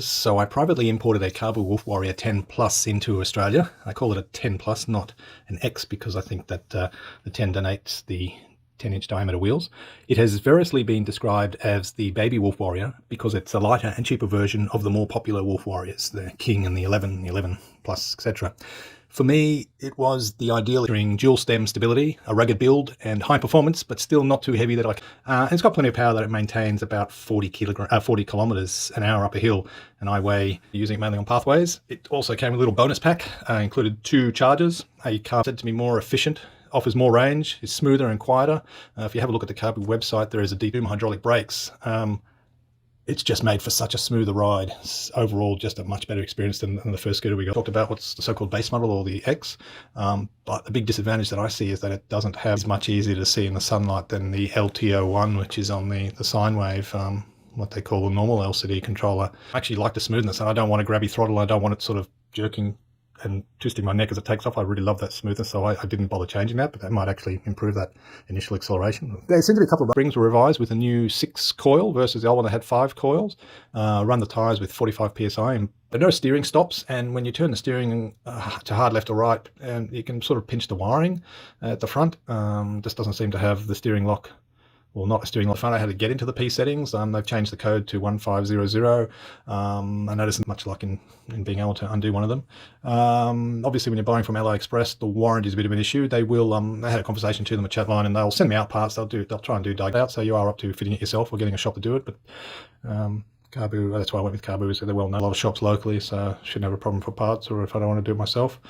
So I privately imported a Carbu Wolf Warrior 10 Plus into Australia. I call it a 10 Plus, not an X, because I think that the 10 donates the 10-inch diameter wheels. It has variously been described as the baby Wolf Warrior because it's a lighter and cheaper version of the more popular Wolf Warriors, the King and the 11 Plus, etc. For me, it was the ideal featuring dual stem stability, a rugged build, and high performance, but still not too heavy that it's got plenty of power that it maintains about 40 kilometers an hour up a hill, and I weigh using it mainly on pathways. It also came with a little bonus pack, included 2 chargers, a car said to be more efficient, offers more range, is smoother and quieter. If you have a look at the Carbu website, there is a deep hydraulic brakes. It's just made for such a smoother ride. It's overall just a much better experience than the first scooter we got. Talked about what's the so-called base model, or the X, but the big disadvantage that I see is that it doesn't have as much easier to see in the sunlight than the LTO1, which is on the sine wave, what they call the normal LCD controller. I actually like the smoothness, and I don't want a grabby throttle. I don't want it sort of jerking and twisting my neck as it takes off. I really love that smoothness, so I didn't bother changing that, but that might actually improve that initial acceleration. There seems to be a couple of springs were revised with a new 6 coil versus the old one that had 5 coils. Run the tyres with 45 psi, and there are no steering stops, and when you turn the steering to hard left or right, you can sort of pinch the wiring at the front. This doesn't seem to have the steering lock. Well, not a steering lock front. I had to get into the P settings. They've changed the code to 1500. I noticed much luck in being able to undo one of them. Obviously, when you're buying from AliExpress, the warranty is a bit of an issue. They will. I had a conversation to them, a chat line, and they'll send me out parts. They'll try and do diag out. So you are up to fitting it yourself or getting a shop to do it. But Carbu, that's why I went with Carbu. So they're well known. A lot of shops locally, so shouldn't have a problem for parts, or if I don't want to do it myself.